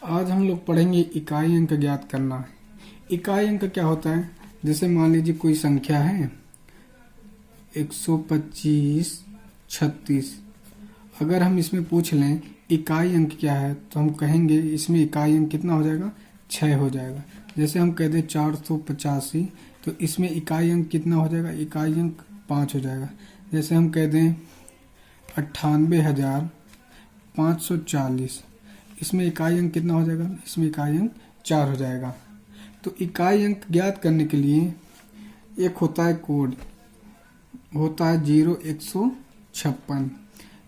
आज हम लोग पढ़ेंगे इकाई अंक ज्ञात करना। इकाई अंक क्या होता है? जैसे मान लीजिए कोई संख्या है 125, 36। अगर हम इसमें पूछ लें इकाई अंक क्या है तो हम कहेंगे इसमें इकाई अंक कितना हो जाएगा? 6 हो जाएगा। जैसे हम कह दें 485 तो इसमें इकाई अंक कितना हो जाएगा? इकाई अंक 5 हो जाएगा। जैसे हम कह दें 98,540 इसमें इकाई अंक कितना हो जाएगा? इसमें इकाई अंक 4 हो जाएगा। तो इकाई अंक ज्ञात करने के लिए एक होता है कोड, होता है 0156,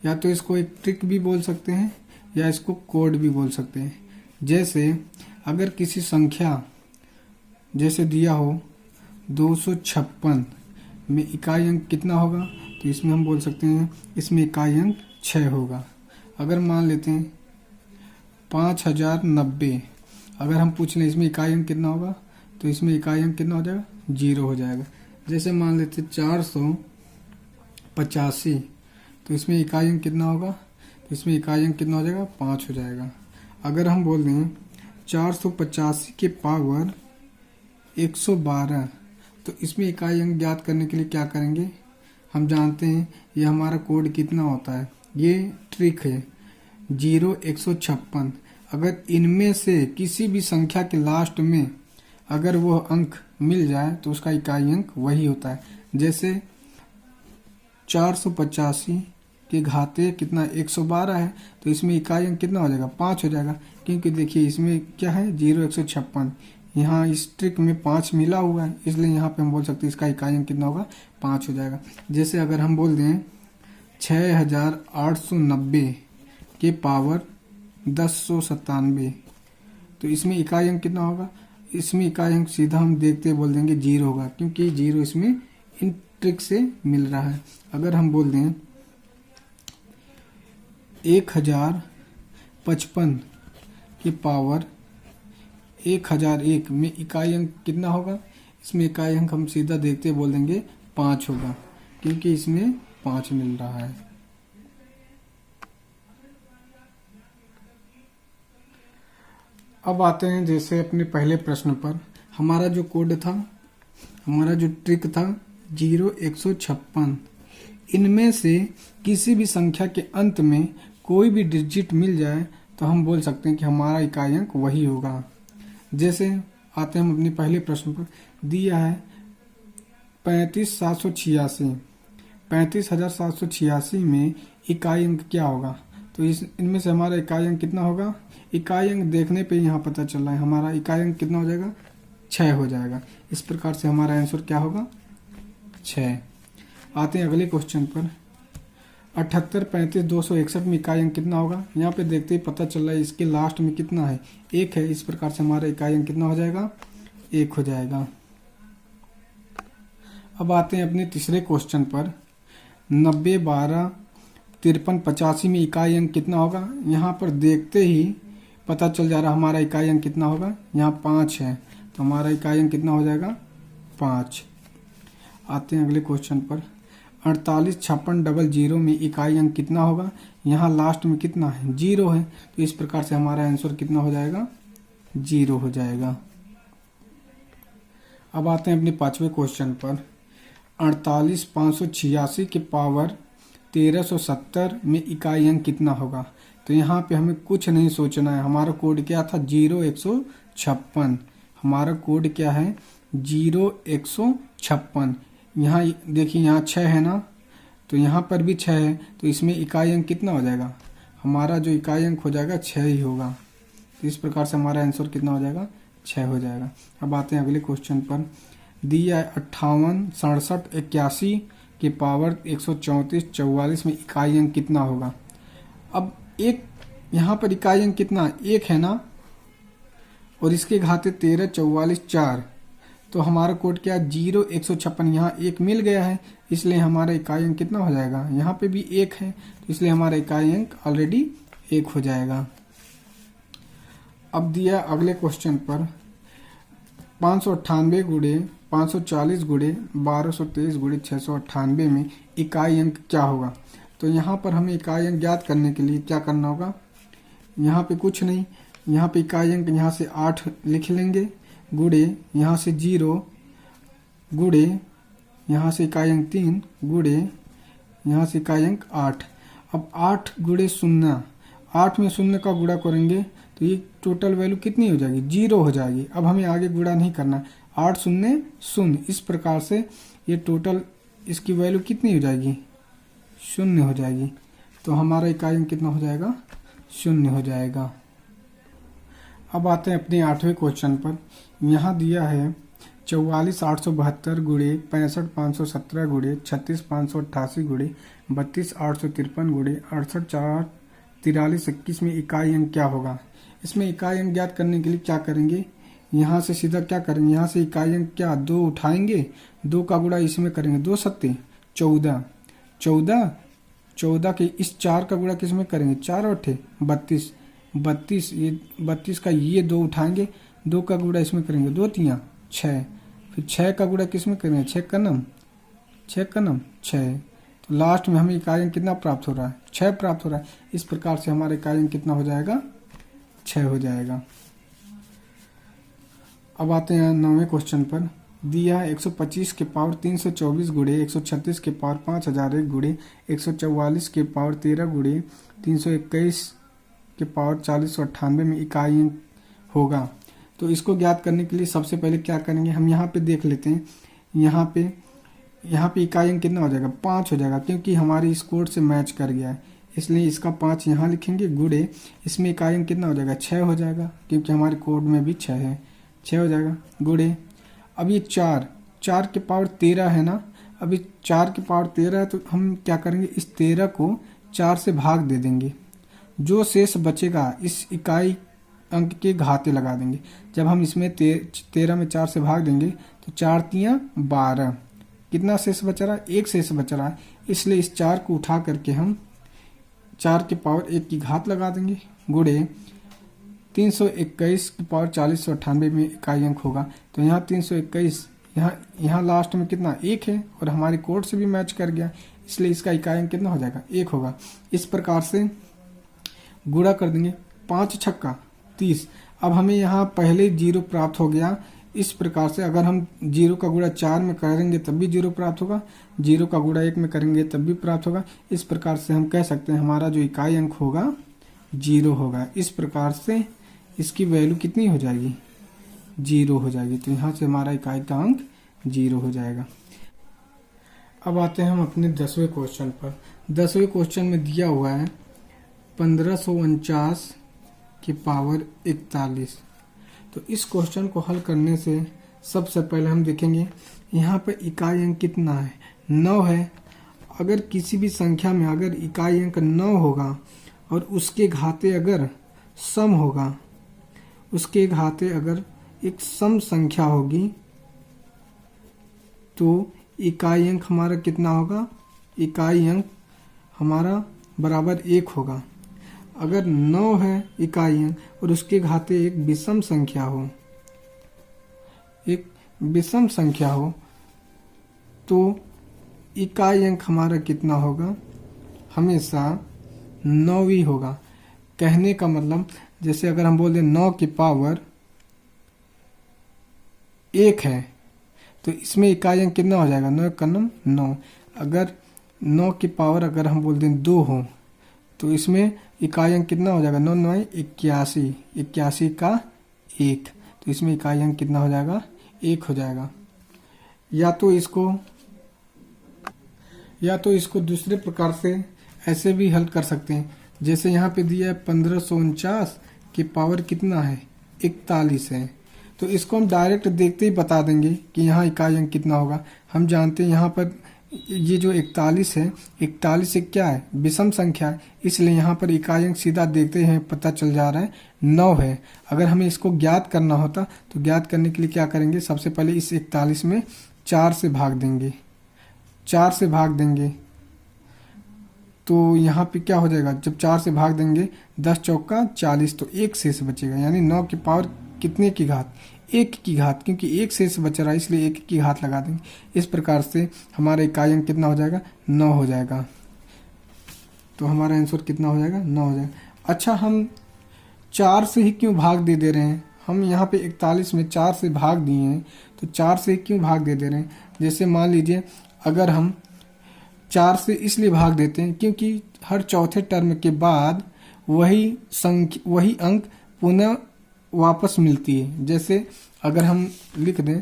या तो इसको एक ट्रिक भी बोल सकते हैं या इसको कोड भी बोल सकते हैं। जैसे अगर किसी संख्या जैसे दिया हो 256 में इकाई अंक कितना होगा तो इसमें हम बोल सकते हैं इसमें इकाई अंक 6 होगा। अगर मान लेते हैं 5090, अगर हम पूछ लें इसमें इकाई अंक कितना होगा तो इसमें इकाई अंक कितना हो जाएगा? 0 हो जाएगा। जैसे मान लेते 485 तो इसमें इकाई अंक कितना होगा तो इसमें इकाई अंक कितना हो जाएगा? 5 हो जाएगा। अगर हम बोल दें 485 के पावर 112 तो इसमें इकाई अंक ज्ञात करने के लिए क्या करेंगे? हम जानते हैं ये हमारा कोड कितना होता है, ये ट्रिक है 0156। अगर इनमें से किसी भी संख्या के लास्ट में अगर वो अंक मिल जाए तो उसका इकाई अंक वही होता है। जैसे 485 के घाते कितना 112 है तो इसमें इकाई अंक कितना हो जाएगा? 5 हो जाएगा। क्योंकि देखिए इसमें क्या है 0156, यहाँ इस ट्रिक में 5 मिला हुआ है, इसलिए यहाँ पे हम बोल सकते हैं इसका इकाई अंक कितना होगा? 5 हो जाएगा। जैसे अगर हम बोल दें 6890 के पावर 1097 तो इसमें इकाई अंक कितना होगा? इसमें इकाई अंक सीधा हम देखते बोल देंगे 0 होगा, क्योंकि 0 इसमें इन ट्रिक से मिल रहा है। अगर हम बोल दें 1055 के पावर 1001 में इकाई अंक कितना होगा? इसमें इकाई अंक हम सीधा देखते बोल देंगे 5 होगा, क्योंकि इसमें 5 मिल रहा है। अब आते हैं जैसे अपने पहले प्रश्न पर। हमारा जो कोड था, हमारा जो ट्रिक था 0156, इनमें से किसी भी संख्या के अंत में कोई भी डिजिट मिल जाए तो हम बोल सकते हैं कि हमारा इकाई अंक वही होगा। जैसे आते हैं हम अपने पहले प्रश्न पर। दिया है 35,786, 35,786 में इकाई अंक क्या होगा? तो इनमें से हमारा इकाई अंक कितना होगा? इकाई अंक देखने पे यहाँ पता चल रहा है हमारा इकाई अंक कितना हो जाएगा? 6 हो जाएगा। इस प्रकार से हमारा आंसर क्या होगा? 6। आते हैं अगले क्वेश्चन पर। 78,35,261 में इकाई अंक कितना होगा? यहाँ पे देखते ही पता चल रहा है इसके लास्ट में कितना है? 1 है। इस प्रकार से हमारा इकाई अंक कितना हो जाएगा? 1 हो जाएगा। अब आते हैं अपने तीसरे क्वेश्चन पर। 90, 12, 53, 85 में इकाई अंक कितना होगा? यहाँ पर देखते ही पता चल जा रहा हमारा इकाई अंक कितना होगा? यहाँ 5 है तो हमारा इकाई अंक कितना हो जाएगा? 5। आते हैं अगले क्वेश्चन पर। 48,56,00 में इकाई अंक कितना होगा? यहाँ लास्ट में कितना है? 0 है। तो इस प्रकार से हमारा आंसर कितना हो जाएगा? 0 हो जाएगा। अब आते हैं अपने पांचवें क्वेश्चन पर। 48,586 के पावर 1370 में इकाई अंक कितना होगा? तो यहाँ पे हमें कुछ नहीं सोचना है। हमारा कोड क्या था? 0156। हमारा कोड क्या है? 0156। यहाँ देखिए यहाँ 6 है ना, तो यहाँ पर भी 6 है, तो इसमें इकाई अंक कितना हो जाएगा? हमारा जो इकाई अंक हो जाएगा 6 ही होगा। तो इस प्रकार से हमारा आंसर कितना हो जाएगा? 6 हो जाएगा। अब आते हैं अगले क्वेश्चन पर। दिया है 58, 67, 81 के पावर 134, 44 में इकाई अंक कितना होगा? अब एक यहाँ पर इकाई अंक कितना? 1 है ना, और इसके घाते 13, 44, 4। तो हमारा कोड क्या? 0156। यहाँ 1 मिल गया है, इसलिए हमारा इकाई अंक कितना हो जाएगा? यहाँ पे भी 1 है, तो इसलिए हमारा इकाई अंक ऑलरेडी 1 हो जाएगा। अब दिया अगले क्वेश्चन पर 598 गुणे 540 गुणे 1223 गुणे 698 में इकाई अंक क्या होगा? तो यहाँ पर हमें इकाई अंक ज्ञात करने के लिए क्या करना होगा? यहाँ पे कुछ नहीं, यहाँ पे इकाई अंक यहाँ से 8 लिख लेंगे, गुणे यहाँ से 0, गुणे यहाँ से इकाई अंक 3, गुणे यहाँ से इकाई अंक 8। अब 8 गुणे 0, 8 में 0 का गुणा करेंगे तो ये टोटल वैल्यू कितनी हो जाएगी, 0 हो जाएगी। अब हमें आगे गुणा नहीं करना, 8 0 0। इस प्रकार से ये टोटल इसकी वैल्यू कितनी हो जाएगी, 0 हो जाएगी। तो हमारा इकाई अंक कितना हो जाएगा, 0 हो जाएगा। अब आते हैं अपने 8वें क्वेश्चन पर। यहाँ दिया है 44 872 गुणे 65 517 गुणे 36 588 गुणे 32 853 गुणे 68 4 43 21 में इकाई अंक क्या होगा। इसमें इकाई अंक ज्ञात करने के लिए क्या करेंगे, यहाँ से सीधा क्या करेंगे, यहाँ से इकाई अंक क्या 2 उठाएंगे, 2 का गुणा इसमें करेंगे, 2 सत्ते 14, 14 के इस 4 का गुणा किस में करेंगे, 4 8 32, 32 ये 32 का ये 2 उठाएंगे, 2 का गुणा इसमें करेंगे, 2 3 6, फिर 6 का गुणा किस में करेंगे, 6 कनम 6। तो लास्ट में हमें इकाई अंक कितना प्राप्त हो रहा है, 6 प्राप्त हो रहा है। इस प्रकार से हमारा इकाई अंक कितना हो जाएगा, 6 हो जाएगा। अब आते हैं 9वें क्वेश्चन पर। दिया है 125 के पावर 324 गुणे 136 के पावर 5001 गुणे 144 के पावर 13 गुणे 321 के पावर 4098 में इकाई अंक होगा। तो इसको ज्ञात करने के लिए सबसे पहले क्या करेंगे, हम यहाँ पे देख लेते हैं। यहाँ पे इकाई अंक कितना हो जाएगा, 5 हो जाएगा, क्योंकि हमारी इस कोड से मैच कर गया है, इसलिए इसका 5 यहाँ लिखेंगे। गुणे इसमें इकाई अंक कितना हो जाएगा, 6 हो जाएगा, क्योंकि हमारे कोड में भी 6 है, 6 हो जाएगा। गुणे अब ये 4 के पावर 13 है ना, अभी 4 के पावर 13 है, तो हम क्या करेंगे, इस 13 को 4 से भाग दे देंगे, जो शेष बचेगा इस इकाई अंक के घाते लगा देंगे। जब हम इसमें 13 में 4 से भाग देंगे तो 4 3 12, कितना शेष बच रहा है, 1 शेष बच रहा है, इसलिए इस 4 को उठा करके हम 4 के पावर 1 की घात लगा देंगे। गुणे 321 की पावर 4098 में इकाई अंक होगा। तो यहाँ 321, यहाँ लास्ट में कितना 1 है, और हमारे कोड से भी मैच कर गया, इसलिए इसका इकाई अंक कितना हो जाएगा, 1 होगा। इस प्रकार से गुणा कर देंगे, 5 छक्का 30। अब हमें यहाँ पहले 0 प्राप्त हो गया। इस प्रकार से अगर हम 0 का गुणा 4 में करेंगे तब भी 0 प्राप्त होगा, 0 का गुणा 1 में करेंगे तब भी प्राप्त होगा। इस प्रकार से हम कह सकते हैं हमारा जो इकाई अंक होगा 0 होगा। इस प्रकार से इसकी वैल्यू कितनी हो जाएगी, 0 हो जाएगी। तो यहाँ से हमारा इकाई का अंक 0 हो जाएगा। अब आते हैं हम अपने 10वें क्वेश्चन पर। 10वें क्वेश्चन में दिया हुआ है 1549 की पावर 41। तो इस क्वेश्चन को हल करने से सबसे पहले हम देखेंगे यहाँ पर इकाई अंक कितना है, 9 है। अगर किसी भी संख्या में अगर इकाई अंक 9 होगा और उसके घाते अगर सम होगा, उसके घाते अगर एक सम संख्या होगी, तो इकाई अंक हमारा कितना होगा, इकाई अंक हमारा बराबर 1 होगा। अगर 9 है इकाई अंक और उसके घाते एक विषम संख्या हो, एक विषम संख्या हो, तो इकाई अंक हमारा कितना होगा, हमेशा 9 ही होगा। कहने का मतलब जैसे अगर हम बोल दें 9 की पावर 1 है, तो इसमें इकाई अंक कितना हो जाएगा, 9 का 9। अगर 9 की पावर अगर हम बोल दें 2 हो, तो इसमें इकाई अंक कितना हो जाएगा, 9 9 81, 81 का 1। तो इसमें इकाई अंक कितना हो जाएगा, 1 हो जाएगा। या तो इसको दूसरे प्रकार से ऐसे भी हल कर सकते हैं। जैसे यहाँ पे दिया है 1549 की पावर कितना है, 41 है। तो इसको हम डायरेक्ट देखते ही बता देंगे कि यहाँ इकाई अंक कितना होगा। हम जानते हैं यहाँ पर ये जो 41 है, 41 एक क्या है, विषम संख्या है, इसलिए यहाँ पर इकाई अंक सीधा देखते हैं पता चल जा रहा है 9 है। अगर हमें इसको ज्ञात करना होता तो ज्ञात करने के लिए क्या करेंगे, सबसे पहले इस 41 में 4 से भाग देंगे, 4 से भाग देंगे तो यहाँ पे क्या हो जाएगा, जब 4 से भाग देंगे 10 चौका 40, तो 1 शेष बचेगा। यानी 9 की पावर कितने की घात, 1 की घात, क्योंकि 1 शेष बच रहा है इसलिए 1 की घात लगा देंगे। इस प्रकार से हमारा इकाई अंक कितना हो जाएगा, 9 हो जाएगा। तो हमारा आंसर कितना हो जाएगा, 9 हो जाएगा। अच्छा, हम 4 से ही क्यों भाग दे रहे हैं? हम यहाँ पे 41 में 4 से भाग दिए हैं, तो 4 से क्यों भाग दे रहे हैं? जैसे मान लीजिए अगर हम 4 से इसलिए भाग देते हैं क्योंकि हर चौथे टर्म के बाद वही अंक पुनः वापस मिलती है। जैसे अगर हम लिख दें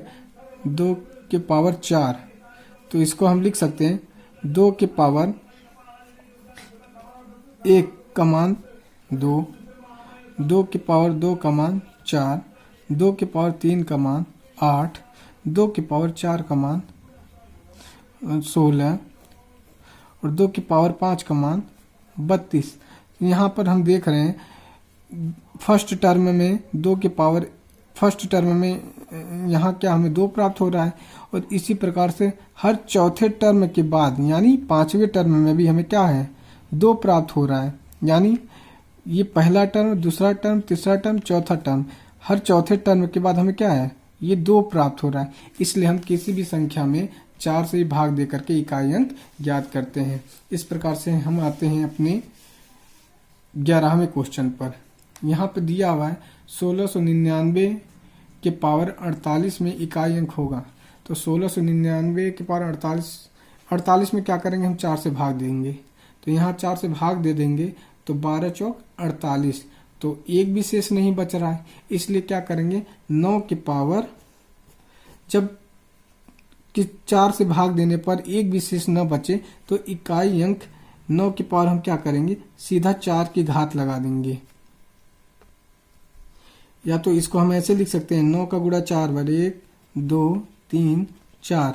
2 के पावर 4, तो इसको हम लिख सकते हैं 2 के पावर 1 का मान 2, 2 के पावर 2 का मान 4, 2 के पावर 3 का मान 8, 2 के पावर 4 का मान 16 और 2 के पावर 5 का मान 32। यहाँ पर हम देख रहे हैं फर्स्ट टर्म में 2 के पावर फर्स्ट टर्म में यहाँ क्या हमें 2 प्राप्त हो रहा है, और इसी प्रकार से हर चौथे टर्म के बाद यानी 5वें टर्म में भी हमें क्या है 2 प्राप्त हो रहा है। यानी ये पहला टर्म, दूसरा टर्म, तीसरा टर्म, चौथा टर्म, हर चौथे टर्म के बाद हमें क्या है ये 2 प्राप्त हो रहा है। इसलिए हम किसी भी संख्या में 4 से ही भाग दे करके इकाई अंक ज्ञात करते हैं। इस प्रकार से हम आते हैं अपने 11वें क्वेश्चन पर। यहाँ पे दिया हुआ है 1699 के पावर 48 में इकाई अंक होगा। तो 1699 के पावर 48 में क्या करेंगे हम 4 से भाग देंगे, तो यहाँ 4 से भाग दे देंगे तो 12 चौक 48, तो एक भी शेष नहीं बच रहा है। इसलिए क्या करेंगे 9 के पावर जब कि 4 से भाग देने पर एक भी शेष न बचे तो इकाई अंक 9 के पावर हम क्या करेंगे सीधा 4 की घात लगा देंगे। या तो इसको हम ऐसे लिख सकते हैं 9 का गुणा 4 बार 1 2 3 4,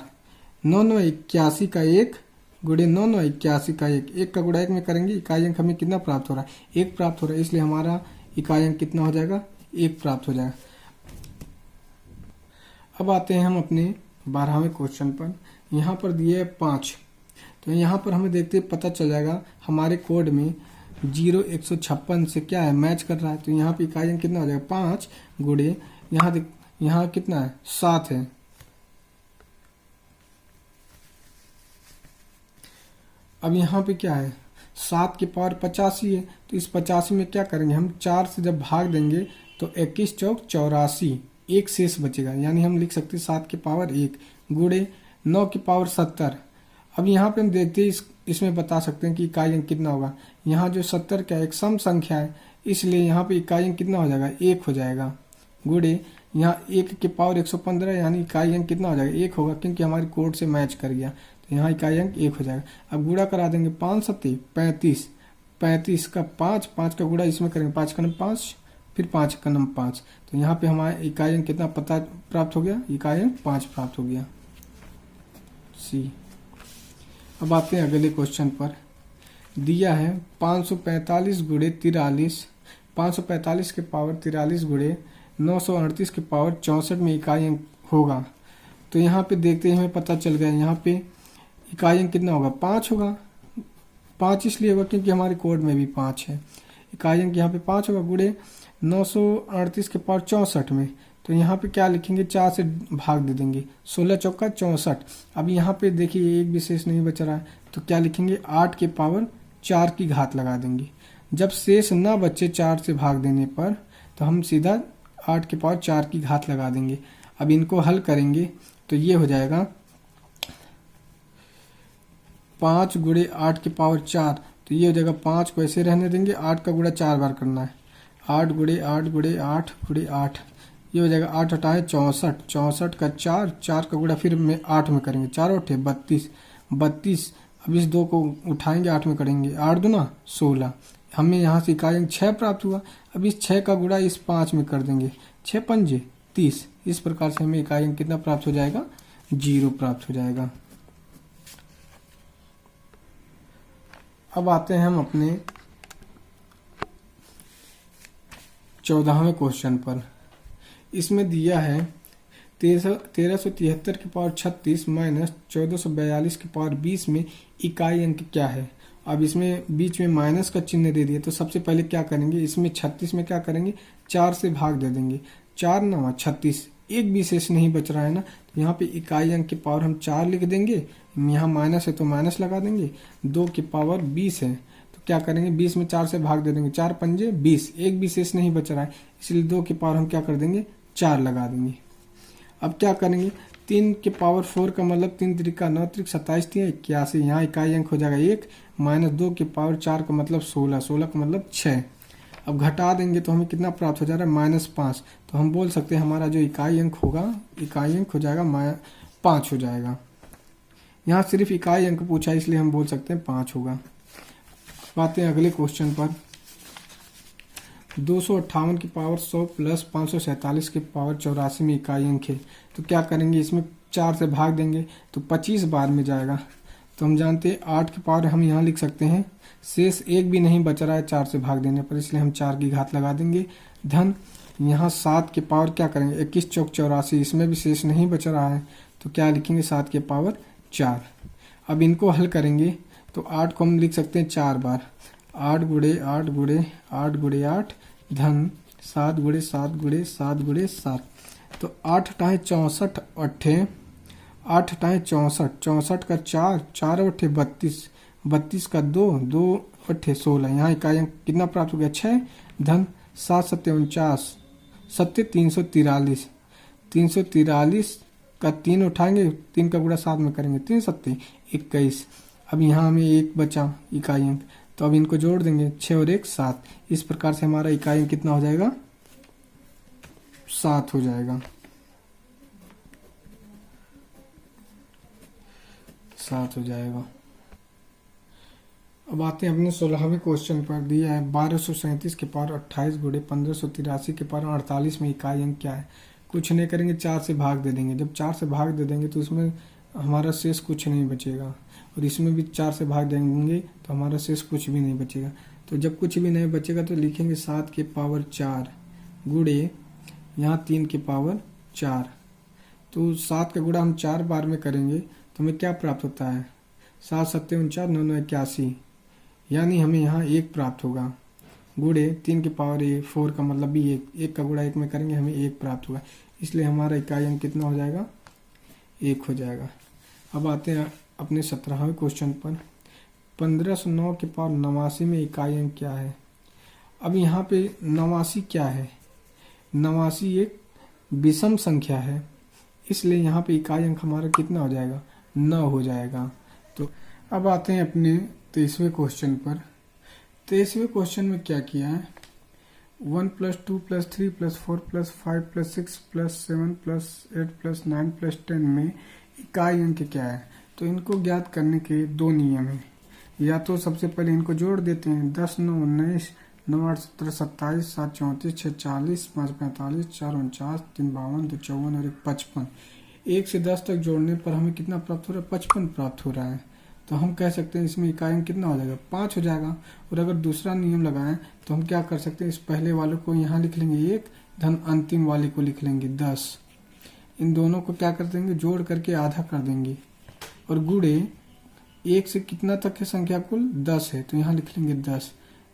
9 9 81 का 1 गुणे 9 9 81 का 1, 1 का गुणा 1 में करेंगे इकाई अंक हमें कितना प्राप्त हो रहा है 1 प्राप्त हो रहा है। इसलिए हमारा इकाई अंक कितना हो जाएगा 1 प्राप्त हो जाएगा। अब आते हैं हम अपने 12वें क्वेश्चन पर। यहाँ पर दिए है 5, तो यहाँ पर हमें देखते पता चल जाएगा हमारे कोड में 0156 से क्या है मैच कर रहा है। तो यहाँ पे इकाई अंक कितना हो जाएगा 5 गुणे यहाँ कितना है 7 है। अब यहाँ पे क्या है 7 के पावर 85 है, तो इस 85 में क्या करेंगे हम 4 से जब भाग देंगे तो 21 चौक 84, एक शेष बचेगा। यानी हम लिख सकते हैं 7 के पावर 1 गुणे 9 के पावर 70। अब यहाँ पे हम देखते हैं इसमें बता सकते हैं कि इकाई अंक कितना होगा। यहाँ जो 70 का एक सम संख्या है, इसलिए यहाँ पे इकाई अंक कितना हो जाएगा 1 हो जाएगा। गुणे यहाँ 1 के पावर 115 यानी इकाई अंक कितना हो जाएगा 1 होगा, क्योंकि हमारे कोड से मैच कर गया। तो यहाँ इकाई अंक 1 हो जाएगा। अब गुणा करा देंगे 5 सत्ते 35, 35 का 5, 5 का गुणा इसमें करेंगे 5 का नम 5, फिर 5 का नम 5, तो यहाँ पे हमारा इकाई अंक कितना पता प्राप्त हो गया इकाई अंक 5 प्राप्त हो गया सी। अब आते हैं अगले क्वेश्चन पर। दिया है 545 गुणे 43, 545 के पावर 43 गुणे 938 के पावर 64 में इकाई अंक होगा। तो यहाँ पे देखते हैं हमें पता चल गया यहाँ पे इकाई अंक कितना होगा 5 होगा। 5 इसलिए होगा क्योंकि हमारे कोड में भी 5 है। इकाई अंक यहाँ पे 5 होगा गुणे 938 के पावर 64 में, तो यहाँ पे क्या लिखेंगे 4 से भाग दे देंगे 16 चौका 64। अब यहाँ पे देखिए एक विशेष नहीं बच रहा है, तो क्या लिखेंगे 8 के पावर 4 की घात लगा देंगे। जब शेष ना बचे 4 से भाग देने पर तो हम सीधा 8 के पावर 4 की घात लगा देंगे। अब इनको हल करेंगे तो ये हो जाएगा 5 गुणे 8 के पावर 4, तो ये हो जाएगा 5 को ऐसे रहने देंगे, 8 का गुणा 4 बार करना है, 8 गुणे 8 गुणे 8 गुणे 8, ये हो जाएगा 8 हटाए 64, 64 का 4, 4 का गुणा फिर में 8 में करेंगे 4 8 32, 32। अब इस 2 को उठाएंगे 8 में करेंगे 8 दूना 16, हमें यहाँ से इकाई अंक 6 प्राप्त हुआ। अब इस 6 का गुणा इस 5 में कर देंगे 6 पंजे 30। इस प्रकार से हमें इकाई अंक कितना प्राप्त हो जाएगा 0 प्राप्त हो जाएगा। अब आते हैं हम अपने 14वें क्वेश्चन पर। इसमें दिया है 1373 के पावर 36 माइनस 1442 के पावर 20 में इकाई अंक क्या है। अब इसमें बीच में माइनस का चिन्ह दे दिया, तो सबसे पहले क्या करेंगे इसमें 36 में क्या करेंगे 4 से भाग दे देंगे, 4 9 36, एक भी शेष नहीं बच रहा है ना, तो यहाँ पे इकाई अंक के पावर हम 4 लिख देंगे, यहाँ माइनस है तो माइनस लगा देंगे, 2 के पावर 20 है तो क्या करेंगे 20 में 4 से भाग दे देंगे, 4 पंजे 20, एक भी शेष नहीं बच रहा है, इसलिए 2 की पावर हम क्या कर देंगे 4 लगा देंगे। अब क्या करेंगे 3 के पावर 4 का मतलब 3 त्रिका 9 त्रिक 27 3 81, यहाँ इकाई अंक हो जाएगा 1 माइनस 2 के पावर 4 का मतलब 16, 16 का मतलब 6। अब घटा देंगे तो हमें कितना प्राप्त हो जा रहा है -5, तो हम बोल सकते हैं हमारा जो इकाई अंक होगा, इकाई अंक हो जाएगा 5 हो जाएगा। यहाँ सिर्फ इकाई अंक पूछा है इसलिए हम बोल सकते हैं 5 होगा। आते हैं अगले क्वेश्चन पर। 258 की पावर 100 प्लस 547 की पावर 84 में इकाई अंक है, तो क्या करेंगे इसमें 4 से भाग देंगे तो 25 बार में जाएगा। तो हम जानते हैं 8 की पावर हम यहाँ लिख सकते हैं, शेष एक भी नहीं बच रहा है 4 से भाग देने पर, इसलिए हम 4 की घात लगा देंगे। धन यहाँ 7 की पावर क्या करेंगे 21 चौक 84, इसमें भी शेष नहीं बच रहा है तो क्या लिखेंगे 7 की पावर 4। अब इनको हल करेंगे तो 8 को हम लिख सकते हैं 4 बार, 8 गुणे 8 गुणे 8 गुणे 8 धन 7 गुणे 7 गुणे 7 गुणे 7, तो 8 टाहे 64 अट्ठे 8 टाहे 64, 64 का 4, 4 अट्ठे 32, 32 का 2, 2 अट्ठे 16, यहाँ इकाई अंक कितना प्राप्त हो गया 6 धन 7 सत्ते 49, सत्ते 343, 343 का 3 उठाएंगे, 3 का गुणा 7 में करेंगे 3 सत्ते 21। अब यहाँ हमें 1 बचा इकाई अंक, तो अब इनको जोड़ देंगे 6 और 1 7, इस प्रकार से हमारा इकाई अंक कितना हो जाएगा 7 हो जाएगा, 7 हो जाएगा। अब आते हैं अपने 16वें क्वेश्चन पर। दिया है 1237 के पावर 28 गुणे 1583 के पावर 48 में इकाई अंक क्या है। कुछ नहीं करेंगे 4 से भाग दे देंगे, जब 4 से भाग दे देंगे तो इसमें हमारा शेष कुछ नहीं बचेगा, और इसमें भी 4 से भाग देंगे तो हमारा शेष कुछ भी नहीं बचेगा। तो जब कुछ भी नहीं बचेगा तो लिखेंगे 7 के पावर 4 गुणे यहाँ 3 के पावर 4, तो 7 का गुणा हम 4 बार में करेंगे तो हमें क्या प्राप्त होता है 7 सत्ते 49 9 9 81, यानी हमें यहाँ 1 प्राप्त होगा, गुणे 3 के पावर 4 का मतलब भी 1 का गुणा 1 में करेंगे हमें 1 प्राप्त होगा, इसलिए हमारा इकाई अंक कितना हो जाएगा 1 हो जाएगा। अब आते हैं अपने 17वें क्वेश्चन पर। 1509 के पावर 89 में इकाई अंक क्या है। अब यहाँ पे 89 क्या है, 89 एक विषम संख्या है, इसलिए यहाँ पे इकाई अंक हमारा कितना हो जाएगा 9 हो जाएगा। तो अब आते हैं अपने 23वें क्वेश्चन पर। 23वें क्वेश्चन में क्या किया है 1 + 2 + 3 + 4 + 5 + 6 + 7 + 8 + 9 + 10 में इकाई अंक क्या है। तो इनको ज्ञात करने के 2 नियम हैं, या तो सबसे पहले इनको जोड़ देते हैं 10 9 19 9 8 17 27 7 34 6 40 5 45 4 49 3 52 2 54 और 1 55। 1 से 10 तक जोड़ने पर हमें कितना प्राप्त हो रहा है 55 प्राप्त हो रहा है। तो हम कह सकते हैं इसमें इकाई अंक कितना हो जाएगा 5 हो जाएगा। और अगर दूसरा नियम लगाएं तो हम क्या कर सकते हैं, इस पहले वाले को यहाँ लिख लेंगे 1 धन अंतिम वाले को लिख लेंगे 10, इन दोनों को क्या कर देंगे जोड़ करके आधा कर देंगे, और गुणे 1 से कितना तक है संख्या कुल 10 है, तो यहाँ लिख लेंगे 10,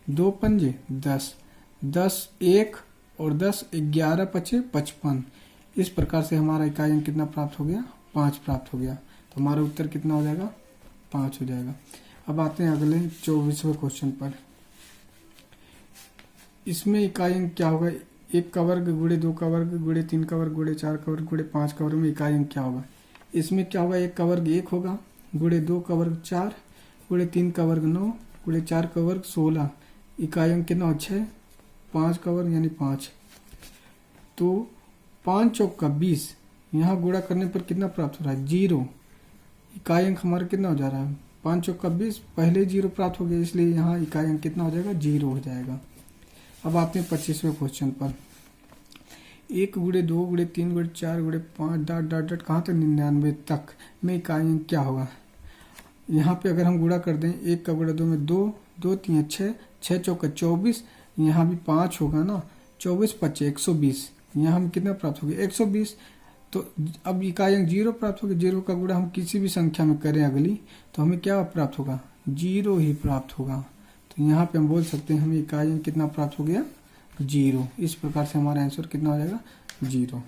2 पंजे 10, 10 1 और 10 11 पचे 55। इस प्रकार से हमारा इकाई अंक कितना प्राप्त हो गया 5 प्राप्त हो गया। तो हमारा उत्तर कितना हो जाएगा 5 हो जाएगा। अब आते हैं अगले 24वें क्वेश्चन पर। इसमें इकाई अंक क्या होगा 1 का वर्ग गुणे 2 का वर्ग गुणे 3 का वर्ग गुणे 4 का वर्ग गुणे 5 का वर्ग में इकाई अंक क्या होगा। इसमें क्या होगा 1 का वर्ग 1 होगा, गुणे 2 का वर्ग 4, गुणे 3 का वर्ग 9, गुणे 4 का वर्ग 16, इकाई अंक कितना 6, 5 का वर्ग यानी 5। तो 5 चौक का 20, यहाँ गुणा करने पर कितना प्राप्त हो रहा है 0, इकाई अंक हमारा कितना हो जा रहा है 5 चौक का 20, पहले 0 प्राप्त हो गया इसलिए यहाँ इकाई अंक कितना हो जाएगा 0 हो जाएगा। अब आते हैं 25वें क्वेश्चन पर। 1 गुणे 2 गुणे 3 गुणे 4 गुणे 5 डॉट डॉट डॉट कहाँ तक 99 तक में इकाई अंक क्या होगा। यहाँ पे अगर हम गुणा कर दें 1 का गुणा 2 में 2, 2 3 6, 6 चौका 24, यहाँ भी 5 होगा ना, 24 5 120, यहाँ हम कितना प्राप्त हो गया 120। तो अब इकाई अंक 0 प्राप्त होगा, 0 का गुणा हम किसी भी संख्या में करें अगली तो हमें क्या प्राप्त होगा 0 ही प्राप्त होगा। तो यहाँ पे हम बोल सकते हैं हमें इकाई अंक कितना प्राप्त हो गया 0। इस प्रकार से हमारा आंसर कितना हो जाएगा 0।